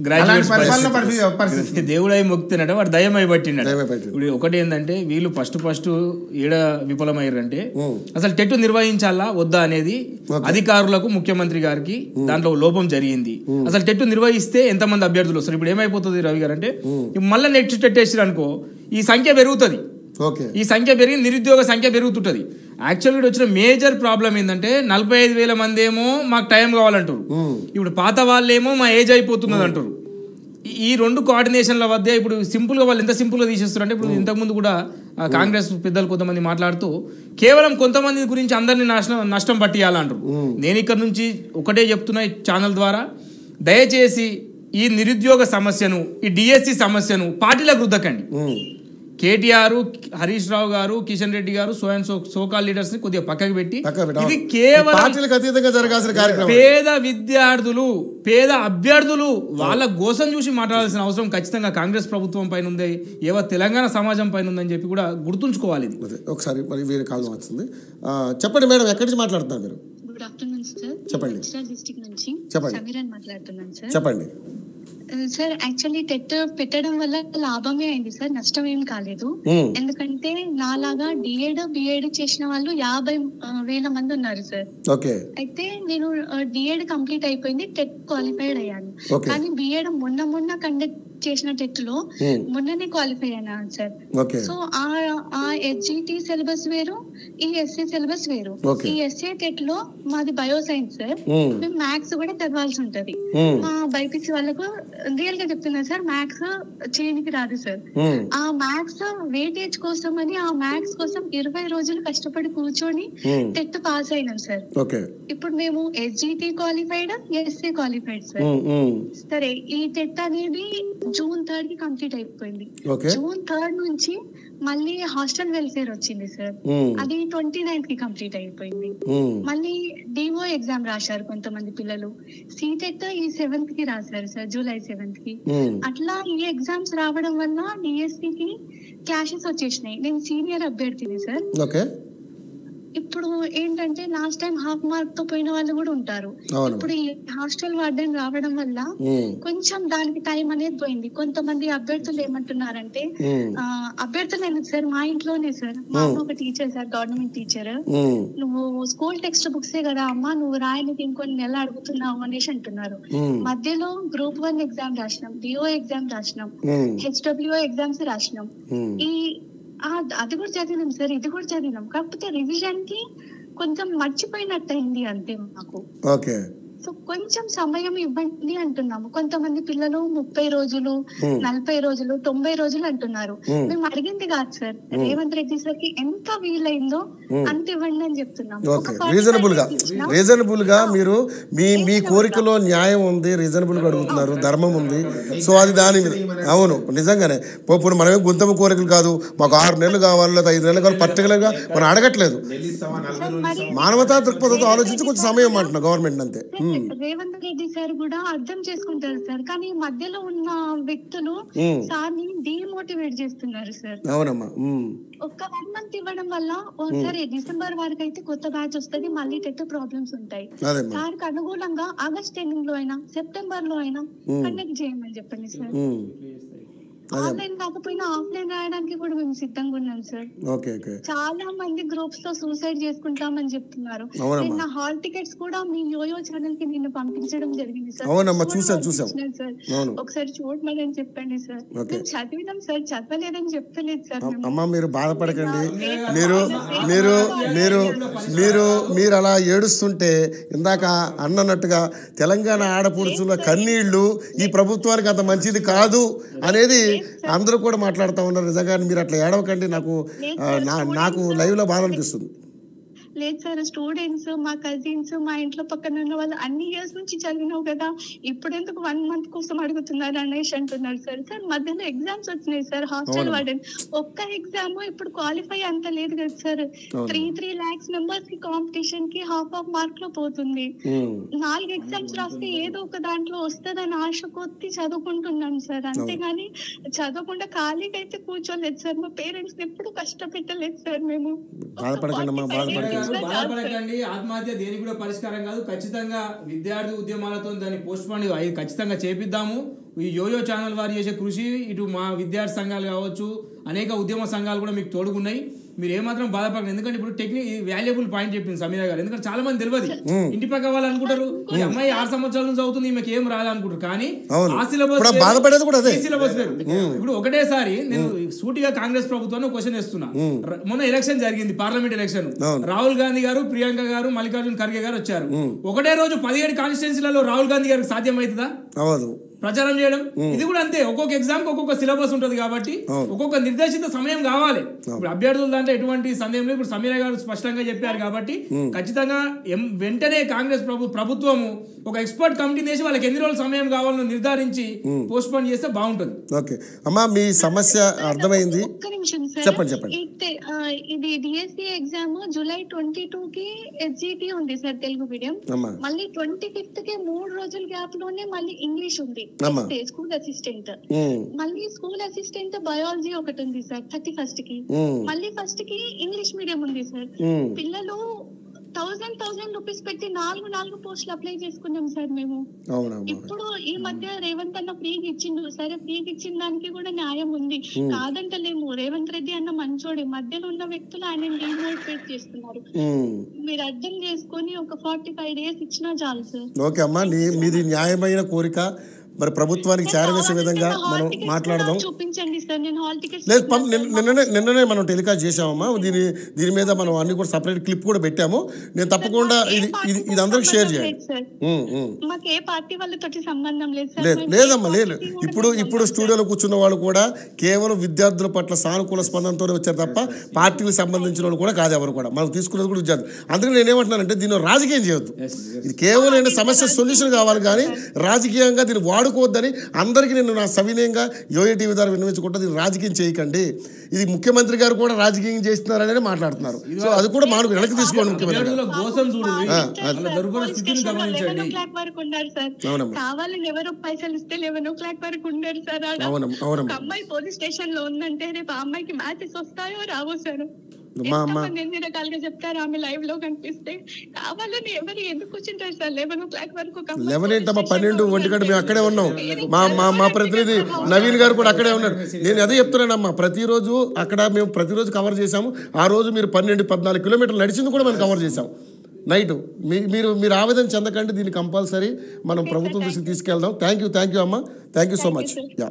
Graduates దేవుడై మొక్కినట వాడు దయమై పట్టిండట. ఇప్పుడు ఒకటి ఏంటంటే వీళ్ళు ఫస్ట్ ఏడ విఫలమయ్యారంటే అసలు టెట్ నిర్వహించాలా వద్దా అనేది అధికారులకు ముఖ్యమంత్రి గారికి దాంట్లో లోపం జరిగింది. అసలు టెట్ నిర్వహిస్తే ఎంతమంది అభ్యర్థులు వస్తారు? ఇప్పుడు ఏమైపోతుంది రవి గారు అంటే మళ్ళీ నెక్స్ట్ టెట్ వేసారు అనుకో ఈ సంఖ్య పెరుగుతుంది. ఈ సంఖ్య పెరిగి నిరుద్యోగ సంఖ్య పెరుగుతుంటది. యాక్చువల్గా వచ్చిన మేజర్ ప్రాబ్లం ఏంటంటే 45,000 మంది ఏమో మాకు టైం కావాలంటారు, ఇప్పుడు పాత వాళ్ళేమో మా ఏజ్ అయిపోతున్నది అంటారు. ఈ రెండు కోఆర్డినేషన్ల మధ్య ఇప్పుడు సింపుల్గా వాళ్ళు ఎంత సింపుల్గా తీసేస్తారు అంటే ఇప్పుడు ఇంతకుముందు కూడా కాంగ్రెస్ పెద్దలు కొంతమంది మాట్లాడుతూ కేవలం కొంతమంది గురించి అందరినీ నష్టం పట్టియాలంటారు. నేను ఇక్కడ నుంచి ఒకటే చెప్తున్నా ఈ ఛానల్ ద్వారా, దయచేసి ఈ నిరుద్యోగ సమస్యను ఈ డిఎస్సి సమస్యను పార్టీలకు రుద్దకండి. కేటీఆర్, హరీష్ రావు గారు, కిషన్ రెడ్డి గారు సోకాల్ లీడర్స్ ని కొద్దిగా పక్కకు పెట్టి ఇది కేవలం పేద విద్యార్థులు పేద అభ్యర్థులు వాళ్ళ గోసం చూసి మాట్లాడాల్సిన అవసరం ఖచ్చితంగా కాంగ్రెస్ ప్రభుత్వం పైన ఉంది, తెలంగాణ సమాజం పైన ఉందని చెప్పి కూడా గుర్తుంచుకోవాలి. ఒకసారి మరి వేరే కాల్ వచ్చింది. చెప్పండి మేడం, ఎక్కడి నుంచి మాట్లాడుతున్నారు మీరు? Good afternoon sir. చెప్పండి. డిస్ట్రిక్ట్ నుంచి చెప్పండి. మాట్లాడుతున్నాను సార్. చెప్పండి సార్. యాక్చువల్లీ టెట్ పెట్టడం వల్ల లాభమే అయింది సార్, నష్టం ఏం కాలేదు. ఎందుకంటే నాలాగా బిఎడ్ చేసిన వాళ్ళు 50,000 మంది ఉన్నారు సార్. అయితే నేను డిఎడ్ కంప్లీట్ అయిపోయింది, టెట్ క్వాలిఫైడ్ అయ్యాను. కానీ బిఎడ్ మొన్న కండక్ట్ చేసిన టెట్ లో మొన్ననే క్వాలిఫై అయినాను సార్. సో ఆ హెచ్జిటి సిలబస్ వేరు, ఈ ఎస్ఏ సిలబస్ వేరు. ఈ ఎస్ఏ టెట్ లో మాది బయో సైన్స్ సార్, మేము మ్యాథ్స్ కూడా చదవాల్సి ఉంటది. మా బైపీసీ వాళ్ళకు రియల్ గా చెప్తున్నా సార్, మ్యాథ్స్ చేయనికి రాదు సార్. ఆ మ్యాథ్స్ వెయిటేజ్ కోసం అని ఆ మ్యాథ్స్ కోసం 20 రోజులు కష్టపడి కూర్చొని టెట్ పాస్ అయినాం సార్. ఇప్పుడు మేము HGT qualified, SA qualified sir. సరే, ఈ టెట్ అనేది June 3 కి కంప్లీట్ అయిపోయింది. June 3 నుంచి మళ్ళీ హాస్టల్ వెల్ఫేర్ వచ్చింది సార్, అది 29th కి కంప్లీట్ అయిపోయింది. మళ్ళీ డిఓ ఎగ్జామ్ రాశారు కొంతమంది పిల్లలు. సీటెట్ ఈ 7th కి రాశారు సార్, July 7th కి. అట్లా ఈ ఎగ్జామ్స్ రావడం వల్ల డిఎస్సి కి క్లాషెస్ వచ్చేసినాయి. నేను సీనియర్ అభ్యర్థిని సార్. ఇప్పుడు ఏంటంటే లాస్ట్ టైం హాఫ్ మార్క్ తో పోయిన వాళ్ళు కూడా ఉంటారు. ఇప్పుడు ఈ హాస్టల్ వార్డెన్ రావడం వల్ల కొంచెం దానికి టైం అనేది పోయింది. కొంతమంది అభ్యర్థులు ఏమంటున్నారంటే, అభ్యర్థులు ఎందుకు సార్, మా ఇంట్లోనే సార్, మా అమ్మ ఒక టీచర్ సార్, గవర్నమెంట్ టీచర్, నువ్వు స్కూల్ టెక్స్ట్ బుక్సే కదా అమ్మా, నువ్వు రాయనికి ఇంకొన్ని నెలలు అడుగుతున్నావు అనేసి అంటున్నారు. మధ్యలో Group 1 ఎగ్జామ్ రాసినాం, డిఓ ఎగ్జామ్ రాసినాం, హెచ్డబ్ల్యూఓ ఎగ్జామ్స్ రాసినాం. అది కూడా చదివినాం సార్, ఇది కూడా చదివినాం. కాకపోతే రివిజన్ కి కొంచెం మర్చిపోయినట్టు అయింది అంతే మాకు. సో కొంచెం సమయం ఇవ్వండి అంటున్నాము. కొంతమంది పిల్లలు 30 రోజులు, 40 రోజులు, 90 రోజులు అంటున్నారు. మేము అడిగింది కాదు సార్, రేవంత్ రెడ్డి సార్ కి ఎంత వీలైందో అంత ఇవ్వండి అని చెప్తున్నాము. రీజనబుల్ గా మీరు మీ కోరికలో న్యాయం ఉంది, రీజనబుల్ గా అడుగుతున్నారు, ధర్మం ఉంది. సో అది దాని మీద అవును, నిజంగానే. ఇప్పుడు మనమే గుంతమ కోరికలు కాదు, మాకు 6 నెలలు కావాలి లేదా 5 నెలలు కావాలి పర్టికులర్ గా మనం అడగట్లేదు. మానవతా దృక్పథంతో ఆలోచించి కొంచెం సమయం అంటున్నా గవర్నమెంట్ అంతే. రేవంత్ రెడ్డి సార్ కూడా అర్థం చేసుకుంటారు సార్, కానీ మధ్యలో ఉన్న వ్యక్తులు సార్ ని డిమోటివేట్ చేస్తున్నారు సార్. అవునమ్మా, ఒక్క 1 month ఇవ్వడం వల్ల సరే డిసెంబర్ వరకు అయితే కొత్త బ్యాచ్ వస్తుంది, మళ్ళీ టెట్ ప్రాబ్లమ్స్ ఉంటాయి. సార్ కి అనుగుణంగా ఆగస్ట్ ఎండింగ్ లో అయినా సెప్టెంబర్ లో అయినా కండక్ట్ చేయమని చెప్పండి సార్. ఆన్లైన్ కాకపోయినా ఆఫ్లైన్ రాయడానికి కూడా మేము సిద్ధంగా ఉన్నాం సార్. చాలా మంది గ్రూప్స్ లో సూసైడ్ చేసుకుంటామని చెప్తున్నారు. నిన్న హాల్ టికెట్స్ కూడా మీ యోయో ఛానల్ కి నిన్న పంపించడం జరిగింది సార్. ఒకసారి చూడమని చెప్పండి సార్. చదివినాం సార్, చదవలేదని చెప్పలేదు సార్. అమ్మా మీరు బాధపడకండి, మీరు అలా ఏడుస్తుంటే ఇందాక అన్నట్టుగా తెలంగాణ ఆడపడుచుల కన్నీళ్లు ఈ ప్రభుత్వానికి అంత మంచిది కాదు అనేది అందరూ కూడా మాట్లాడుతూ ఉన్నారు. నిజంగా మీరు అట్లా ఏడవకండి, నాకు లైవ్ లో బాధ అనిపిస్తుంది. లేదు సార్, స్టూడెంట్స్, మా కజిన్స్, మా ఇంట్లో పక్కన ఉన్న వాళ్ళు అన్ని ఇయర్స్ నుంచి చదివినావు కదా, ఇప్పుడు ఎందుకు 1 month కోసం అడుగుతున్నారు అనేసి అంటున్నారు సార్. సార్ మధ్యలో ఎగ్జామ్స్ వచ్చినాయి సార్, హాస్టల్ వార్డెన్ ఒక్క ఎగ్జామ్ ఇప్పుడు క్వాలిఫై అంత లేదు కదా సార్. 3 lakhs మెంబర్స్ కి కాంపిటీషన్ కి హాఫ్ మార్క్ లో పోతుంది. 4 ఎగ్జామ్స్ రాస్తే ఏదో ఒక దాంట్లో వస్తుందని ఆశ కొద్ది చదువుకుంటున్నాం సార్, అంతేగాని చదవకుండా ఖాళీగా అయితే కూర్చోలేదు సార్. మా పేరెంట్స్ ఎప్పుడు కష్టపెట్టలేదు సార్. మేము బాధపడకండి, బాధపడకండి. ఆత్మహత్య దేనికి కూడా పరిష్కారం కాదు. ఖచ్చితంగా విద్యార్థి ఉద్యమాలతో దాన్ని పోస్ట్ పోన్ ఖచ్చితంగా చేపిద్దాము. ఈ యోయో ఛానల్ వారు చేసే కృషి, ఇటు మా విద్యార్థి సంఘాలు కావచ్చు, అనేక ఉద్యమ సంఘాలు కూడా మీకు తోడుగున్నాయి. మీరు ఏమాత్రం బాధపడకండి. ఎందుకంటే ఇప్పుడు టెక్నిక్ వాల్యుబుల్ పాయింట్ చెప్పింది సమీర గారు. ఎందుకంటే చాలా మంది తెలియదు, ఇంటి పక్క వాళ్ళు అనుకుంటారు ఈ అమ్మాయి 6 సంవత్సరాల నుంచి అవుతుంది, ఈమెకి ఏం రాదనుకుంటారు. కానీ ఆ సిలబస్ సిలబస్ వేరు. ఇప్పుడు ఒకటేసారి నేను సూటిగా కాంగ్రెస్ ప్రభుత్వాన్ని క్వశ్చన్ వేస్తున్నా. మొన్న ఎలక్షన్ జరిగింది, పార్లమెంట్ ఎలక్షన్. రాహుల్ గాంధీ గారు, ప్రియాంక గారు, మల్లికార్జున ఖర్గే గారు వచ్చారు. ఒకటే రోజు 17 కాన్స్టిట్యున్సీలలో రాహుల్ గాంధీ గారికి సాధ్యమవుతుందా ప్రచారం చేయడం? ఇది కూడా అంతే. ఒక్కొక్క ఎగ్జామ్ కి ఒక్కొక్క సిలబస్ ఉంటది కాబట్టి ఒక్కొక్క నిర్దేశిత సమయం కావాలి. ఇప్పుడు అభ్యర్థుల దాంట్లో ఎటువంటి సమయం లేదు. ఇప్పుడు సమీర గారు స్పష్టంగా చెప్పారు కాబట్టి ఖచ్చితంగా వెంటనే కాంగ్రెస్ ప్రభుత్వము ఒక ఎక్స్పర్ట్ కమిటీ వేసి వాళ్ళకి ఎన్ని రోజులు సమయం కావాలని నిర్ధారించి పోస్ట్ పోన్ చేస్తే బాగుంటుంది. ఓకే అమ్మా, మీ సమస్య అర్థమైంది. చెప్పండి. ఇది డిఎస్సి ఎగ్జామ్ జూలై 22 కి ఎస్జిటి ఉంది సార్, తెలుగు మీడియం. మళ్ళీ 25th కి 3 రోజుల గ్యాప్ లోనే మళ్ళీ ఇంగ్లీష్ ఉంది, స్కూల్ అసిస్టెంట్. మళ్ళీ స్కూల్ అసిస్టెంట్ బయాలజీ ఒకటి ఉంది సార్ 31st కి. మళ్ళీ 1st కి ఇంగ్లీష్ మీడియం ఉంది సార్. పిల్లలు 1000 రూపీస్ పెట్టి 4 పోస్టులు అప్లై చేసుకున్నాం సార్ మేము. ఇప్పుడు ఈ మధ్య రేవంత్ అన్న ఫ్రీగా ఇచ్చిండు. సరే ఫ్రీగా ఇచ్చిన దానికి కూడా న్యాయం ఉంది, కాదంటలేము. రేవంత్ రెడ్డి అన్న మంచోడే, మధ్యలో ఉన్న వ్యక్తులు ఆయన డిమోటివేట్ చేస్తున్నారు. మీరు అర్థం చేసుకొని ఒక 45 days ఇచ్చినా చాలు సార్. ఓకే అమ్మా, మీది న్యాయమైన కోరిక. మరి ప్రభుత్వానికి చేరవేసే విధంగా మనం మాట్లాడదాం. లేదు, నిన్ననే మనం టెలికాస్ట్ చేసామమ్మా. దీని మీద మనం అన్ని కూడా సపరేట్ క్లిప్ కూడా పెట్టాము. నేను తప్పకుండా ఇది అందరికి షేర్ చేయాలి. లేదమ్మా, లేదు. ఇప్పుడు స్టూడియోలో కూర్చున్న వాళ్ళు కూడా కేవలం విద్యార్థుల పట్ల సానుకూల స్పందనతో వచ్చారు తప్ప పార్టీలకు సంబంధించిన వాళ్ళు కూడా కాదు ఎవరు కూడా. మనం తీసుకున్నది కూడా విద్యార్థులు. అందుకని నేనేమంటున్నానంటే దీన్ని రాజకీయం చేయొద్దు. ఇది కేవలం సమస్య సొల్యూషన్ కావాలి, కానీ రాజకీయంగా దీన్ని వాడుకోవద్దని అందరికీ నేను నా సవినయంగా యోయో టీవీ ద్వారా విన్నవించుకుంటా. దీన్ని రాజకీయం చేయకండి. ఇది ముఖ్యమంత్రి గారు కూడా రాజకీయం చేస్తున్నారనే మాట్లాడుతున్నారు. సో అది కూడా మాకు వెనక్కి తీసుకోండి. ముఖ్యమంత్రి గారు అమ్మాయి పోలీస్ స్టేషన్ లో ఉందంటే రేపు అమ్మాయికి మ్యాచెస్ వస్తాయో రావో సార్ ఎన్ని రకాలుగా చెప్తారు. ఆమె లైవ్ లో కనిపిస్తే కావాలని ఎవరు ఎందుకు కూర్చుంటారు సార్ 11 o'clock వరకు? 11 ఏంటమ్మా, 12, 1 గంట మేము అక్కడే ఉన్నాం. మా ప్రతినిధి నవీన్ గారు కూడా అక్కడే ఉన్నారు. నేను అదే చెప్తున్నానమ్మా, ప్రతిరోజు అక్కడ మేము ప్రతిరోజు కవర్ చేసాము. ఆ రోజు మీరు 12-14 కిలోమీటర్లు నడిచింది కూడా మేము కవర్ చేసాం నైట్. మీరు ఆవేదన చెందకండి. దీన్ని కంపల్సరీ మనం ప్రభుత్వం దృష్టికి తీసుకెళ్దాం. థ్యాంక్ యూ అమ్మా, thank you so much. Yeah,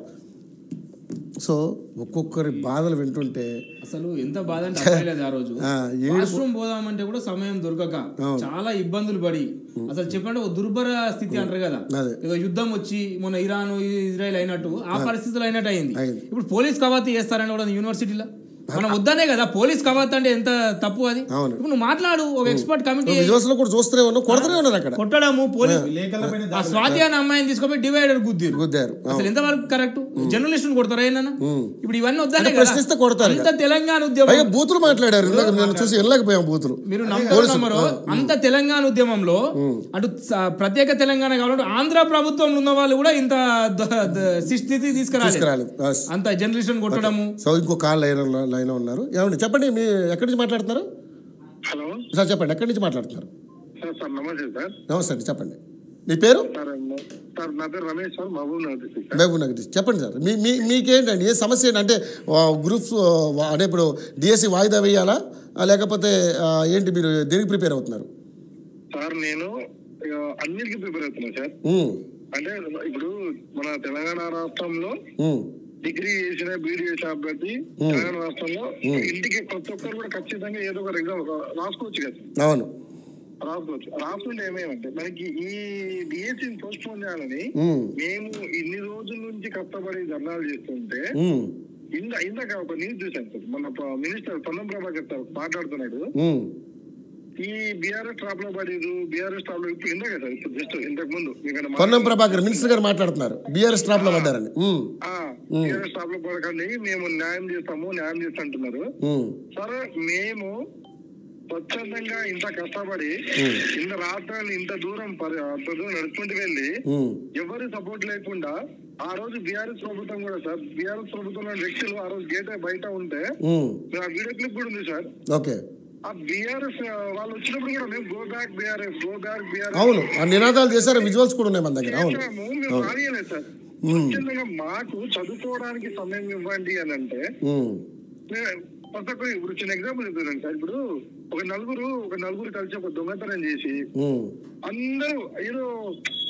so ఒక్కొక్కరి బాధలు వింటుంటే అసలు ఎంత బాధ అంటే ఆ రోజు వాష్రూమ్ పోదామంటే కూడా సమయం దొరకక చాలా ఇబ్బందులు పడి, అసలు చెప్పండి ఒక దుర్భర స్థితి అంటారు కదా, ఏదో యుద్ధం వచ్చి మొన్న ఇరాన్ ఇజ్రాయెల్ అయినట్టు ఆ పరిస్థితులు అయినట్టు అయింది. ఇప్పుడు పోలీస్ కవాతు చేస్తారని కూడా యూనివర్సిటీలో మనం వద్దనే కదా. పోలీస్ కవాత్ అంటే ఎంత తప్పు అది. ఇప్పుడు నువ్వు మాట్లాడు, ఒక ఎక్స్పర్ట్ కమిటీ కొట్టడము, పోలీస్ స్వాతి అనే అమ్మాయిని తీసుకొని డివైడర్ గుద్దారు. అసలు ఎంతవరకు కరెక్ట్? జర్నలిస్ట్ కొడతారా ఏమన్నా? ఇప్పుడు ఇవన్నీ వద్దనే కదా. అంత తెలంగాణ ఉద్యమం బూతులు మాట్లాడారు, బూతులు మీరు నమ్మరు. అంత తెలంగాణ ఉద్యమంలో అటు ప్రత్యేక తెలంగాణ కావాలంటే ఆంధ్ర ప్రభుత్వంలో ఉన్న వాళ్ళు కూడా ఇంత స్థితి తీసుకురాలి. అంత జర్నలిస్ట్ కొట్టడము. ఇంకో కాల్ లైన్ ఉన్నారు. ఏమండి చెప్పండి, మీ ఎక్కడి నుంచి మాట్లాడుతున్నారు? హలో సార్ చెప్పండి, ఎక్కడి నుంచి మాట్లాడుతున్నారు? సార్ నమస్తే సార్. నమస్తే అండి, చెప్పండి మీ పేరు? సార్ నా పేరు రమేష్ సార్, మహబూబ్ నగర్ డిస్ట్రిక్ట్. చెప్పండి సార్, మీకేంటండి ఏ సమస్య ఏంటంటే గ్రూప్స్ అంటే ఇప్పుడు డిఎస్సి వాయిదా వేయాలా లేకపోతే ఏంటి, మీరు దేనికి ప్రిపేర్ అవుతున్నారు? సార్ నేను అన్నిటికీ ప్రిపేర్ అవుతున్నా సార్. అంటే ఇప్పుడు మన తెలంగాణ రాష్ట్రంలో డిగ్రీ చేసిన బీడీ చేసిన అభ్యర్థి తెలంగాణ రాష్ట్రంలో ఇంటికి ప్రతి ఒక్కరు కూడా ఖచ్చితంగా ఏదో ఒక ఎగ్జామ్ రాసుకోవచ్చు కదా. అవును, రాసుకుంటే ఏమేమంటే మనకి ఈ డిఎస్సీని పోస్ట్ పోన్ చేయాలని మేము ఇన్ని రోజుల నుంచి కష్టపడి ధర్నాలు చేస్తుంటే ఇందాక ఒక న్యూస్ చూసాను సార్. మన మినిస్టర్ పొన్నం ప్రభాకర్ సార్ మాట్లాడుతున్నాడు, ఈ బీఆర్ఎస్ ట్రాప్ లో పడేది, బీఆర్ఎస్ ట్రాప్ లో ఇప్పుడు ఇందాక సార్, ఇప్పుడు జస్ట్ ఇంతకు ముందు పొన్నం ప్రభాకర్ మినిస్టర్ గారు మాట్లాడుతున్నారు బీఆర్ఎస్ ట్రాప్ లో పడ్డారని. బీఆర్ఎస్ ట్రాప్ లో పడకండి, మేము న్యాయం చేస్తా అంటున్నారు. సరే, మేము స్వచ్ఛందంగా ఇంత కష్టపడి ఇంత రాష్ట్రాన్ని ఇంత దూరం నడుచుకుంటూ వెళ్ళి ఎవరి సపోర్ట్ లేకుండా ఆ రోజు బీఆర్ఎస్ ప్రభుత్వం కూడా సార్, బీఆర్ఎస్ ప్రభుత్వంలో వ్యక్తులు ఆ రోజు గేట్ బయట ఉంటే ఆ వీడియో క్లిప్ కూడా ఉంది సార్. ఓకే, ఆ బీఆర్ఎస్ వాళ్ళు వచ్చినప్పుడు కూడా మేము go back BRS, go back BRS అవును, ఆ నినాదాలు చేశారు, విజువల్స్ కూడా ఉన్నాయి మన దగ్గర. అవును, మేము రానియలేదు సార్. ముఖ్యంగా మాకు చదువుకోవడానికి సమయం ఇవ్వండి అని అంటే ప్రతి ఒక్కరు, ఇప్పుడు చిన్న ఎగ్జాంపుల్ చెప్తున్నాను సార్. ఇప్పుడు ఒక నలుగురు కలిసి ఒక దొంగతనం చేసి అందరూ ఏదో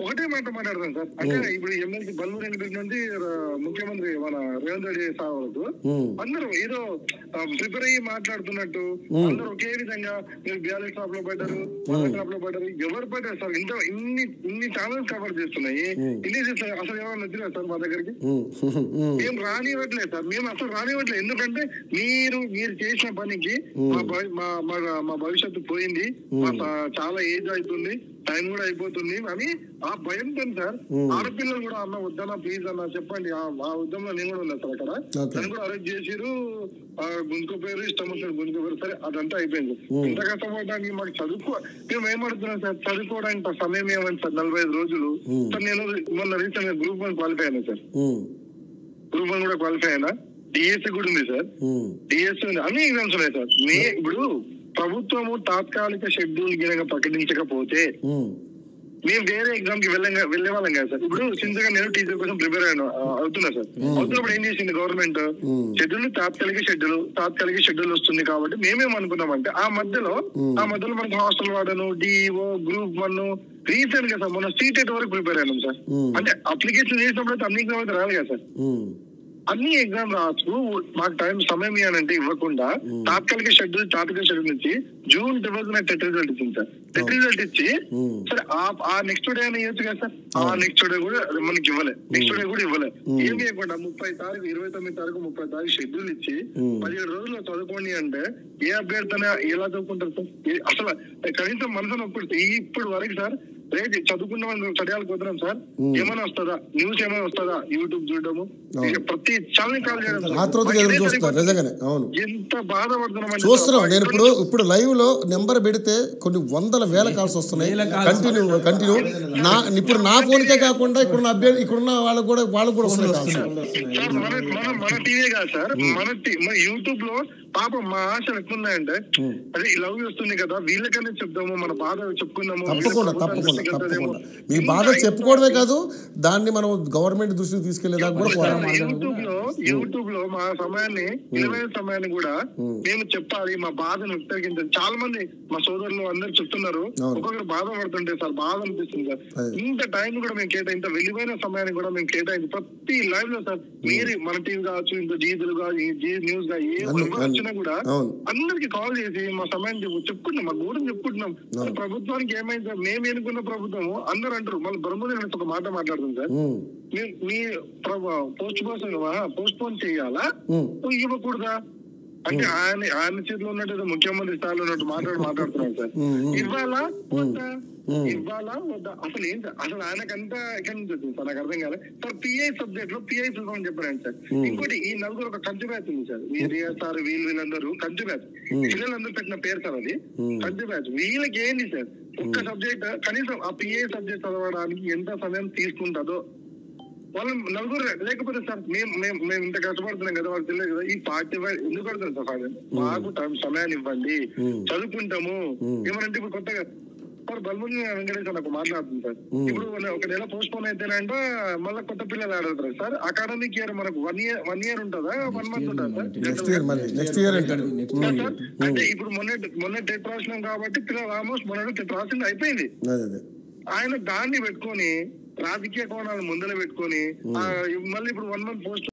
ఒకటే మాట మాట్లాడతాం సార్. అంటే ఇప్పుడు ఎమ్మెల్సీ బల్మూరి వెంకటరెడ్డి నుండి ముఖ్యమంత్రి మన రేవంత్ రెడ్డి సార్ వరకు అందరూ ఏదో ప్రిపేర్ అయ్యి మాట్లాడుతున్నట్టు అందరూ ఒకే విధంగా మీరు బ్యాలెట్ షాప్ లో పడ్డారు, షాప్ లో పడ్డారు, ఎవరు పడ్డారు సార్? ఇన్ని ఛానల్స్ కవర్ చేస్తున్నాయి, ఇన్ని చేస్తున్నాయి. అసలు ఎవరైనా వచ్చినా సార్ మా దగ్గరికి? మేము రానివ్వట్లేదు సార్, మేము అసలు రానివ్వట్లేదు. ఎందుకంటే మీరు చేసిన పనికి మా భవిష్యత్తు పోయింది, చాలా ఏజ్ అవుతుంది, టైం కూడా అయిపోతుంది అని ఆ భయంతో సార్ ఆడపిల్లలు కూడా అన్న వద్దన్నా ప్లీజ్ అన్న చెప్పండి. ఆ ఉద్యమంలో నేను కూడా ఉన్నా సార్. అక్కడ నన్ను కూడా అరెస్ట్ చేసిరు, గుంజుకోపోయారు, ఇష్టం వచ్చిన గుంజుకోపోయారు. సరే అదంతా అయిపోయింది. ఇంత కష్టపడడానికి మాకు మేము ఏమడుతున్నాం సార్, చదువుకోవడానికి సమయం ఏమైంది సార్? 45 రోజులు సార్. నేను మొన్న రీసెంట్ గా గ్రూప్ 1 క్వాలిఫై అయినా సార్. గ్రూప్ 1 కూడా క్వాలిఫై అయినా, డిఎస్సి కూడా ఉంది సార్. డిఎస్సి ఉంది, అన్ని ఎగ్జామ్స్ ఉన్నాయి సార్. ఇప్పుడు ప్రభుత్వము తాత్కాలిక షెడ్యూల్ గినక ప్రకటించకపోతే మేము వేరే ఎగ్జామ్ కి వెళ్లే వాళ్ళం కదా సార్. ఇప్పుడు సిన్సియర్ గా నేను టీచర్ కోసం ప్రిపేర్ అవుతున్నా సార్. అవుతున్నప్పుడు ఏం చేసింది గవర్నమెంట్? షెడ్యూల్ తాత్కాలిక షెడ్యూల్ వస్తుంది కాబట్టి మేమేమనుకున్నామంటే ఆ మధ్యలో మనకు hostel warden, DEO, group 1 recent గా సార్ మన సీటెట్ వరకు ప్రిపేర్ అయినాం సార్. అంటే అప్లికేషన్ చేసినప్పుడు అయితే అన్ని ఎగ్జామ్ అయితే రాదు కదా సార్. అన్ని ఎగ్జామ్ రాసు మాకు సమయం ఇవ్వాలంటే ఇవ్వకుండా తాత్కాలిక షెడ్యూల్ నుంచి జూన్ 12 టెట్ రిజల్ట్ ఇచ్చింది సార్. టెట్ రిజల్ట్ ఇచ్చి సరే ఆ నెక్స్ట్ డే అని ఇవ్వచ్చు కదా సార్. ఆ నెక్స్ట్ డే కూడా మనకి ఇవ్వలే, నెక్స్ట్ డే కూడా ఇవ్వలే. ఏం చేయకుండా 30 తారీఖు 29 తారీఖు 30 తారీఖు షెడ్యూల్ ఇచ్చి 17 రోజుల్లో చదువుకోండి అంటే ఏ అభ్యర్థన ఎలా చదువుకుంటారు సార్? అసలు కనీసం మనసును ఒప్పుడు ఇప్పుడు వరకు సార్ రేపు చదువుకున్న వాళ్ళు చదివాలకు పోతున్నాం సార్. ఏమైనా వస్తుందా న్యూస్, ఏమైనా వస్తుందా యూట్యూబ్ చూడడము, ప్రతి ఛానల్ కాల్ చేయడం, ఎంత బాధపడుతున్నాం చూస్తున్నాం. నేను ఇప్పుడు లైవ్ లో నెంబర్ పెడితే కొన్ని వందల వేల కాల్స్ వస్తున్నాయి కంటిన్యూ. ఇప్పుడు నా ఫోన్ కే కాకుండా ఇక్కడున్న వాళ్ళకు కూడా వస్తున్నాయి సార్. మన టీవీ కాదు సార్, మన యూట్యూబ్ లో పాపం మా ఆశలు ఎట్లున్నాయంటే అదే లవ్ వస్తుంది కదా వీళ్ళకనే చెప్దాము, మన బాధ చెప్పుకుందాము. తప్పకుండా మీ బాధ చెప్పుకోవడమే కాదు, దాన్ని మనం గవర్నమెంట్ దృష్టికి తీసుకెళ్లేదాకా కూడా యూట్యూబ్ లో మా సమయాన్ని కూడా మేము చెప్పాలి, మా బాధను వ్యక్తీకరించాలి. చాలా మంది మా సోదరులు అందరు చెప్తున్నారు, ఒక్కొక్కరు బాధపడుతుంటే సార్ బాధ అనిపిస్తుంది సార్. ఇంత టైం కూడా మేము ఇంత విలువైన సమయాన్ని కూడా మేము కేటాయించి ప్రతి లైవ్ లో సార్ మీరు మన టీవీ కావచ్చు, ఇంత జీతులు కాదు, జీ న్యూస్ గా ఏ వచ్చినా కూడా అందరికి కాల్ చేసి మా సమయాన్ని చెప్పుకుంటున్నాం, మా గూడని చెప్పుకుంటున్నాం. ప్రభుత్వానికి ఏమైంది సార్? మేము ఎన్నుకున్న ప్రభుత్వము అందరూ అంటారు. మళ్ళీ బ్రహ్మదేవి ఒక మాట మాట్లాడుతుంది సార్, మీ పోస్ట్ పోన్ చేయాలా ఇవ్వకూడదా అంటే ఆయన చేతిలో ఉన్నట్టు ముఖ్యమంత్రి స్థాయిలో ఉన్నట్టు మాట్లాడుతున్నాను సార్. ఇవ్వాలా వద్దా అసలు ఏంటి? అసలు ఆయనకంతా ఎక్కడి నుంచి వచ్చింది సార్? నాకు అర్థం కాలేదు సార్. పిఐ సబ్జెక్ట్ లో పిఐ అని చెప్పాను సార్. ఇంకోటి ఈ నలుగురు ఒక కంచు బ్యాచ్ ఉంది సార్. సార్ వీళ్ళందరూ కంచు బ్యాచ్, పిల్లలందరూ పెట్టిన పేరు సార్ అది కంచు బ్యాచ్. వీళ్ళకి ఏంటి సార్ ఒక్క సబ్జెక్ట్ కనీసం ఆ పిఐ సబ్జెక్ట్ చదవడానికి ఎంత సమయం తీసుకుంటుందో వాళ్ళు నలుగురు లేకపోతే సార్ మేము ఇంత కష్టపడుతున్నాం కదా, వాళ్ళకి తెలియదు కదా. ఈ 45 ఎందుకు పడుతుంది సార్? మాకు సమయాన్ని ఇవ్వండి, చదువుకుంటాము. ఏమనంటే ఇప్పుడు కొత్తగా సార్ బల్మూరి వెంకటేశ్వర నాకు మాట్లాడుతుంది సార్. ఇప్పుడు ఒక నెల పోస్ట్ పోన్ అయితేనంటే మళ్ళీ కొత్త పిల్లలు ఆడతారు సార్. అకాడమిక్ ఇయర్ మనకు 1 year ఉంటుందా, 1 month ఉంటుందా సార్? అంటే ఇప్పుడు మొన్న టెట్ రాసినాం కాబట్టి పిల్లలు ఆల్మోస్ట్ మొన్న టెట్ రాసింది అయిపోయింది. ఆయన దాన్ని పెట్టుకొని రాజకీయ కోణాలు ముందర పెట్టుకొని మళ్ళీ ఇప్పుడు 1 month పోస్ట్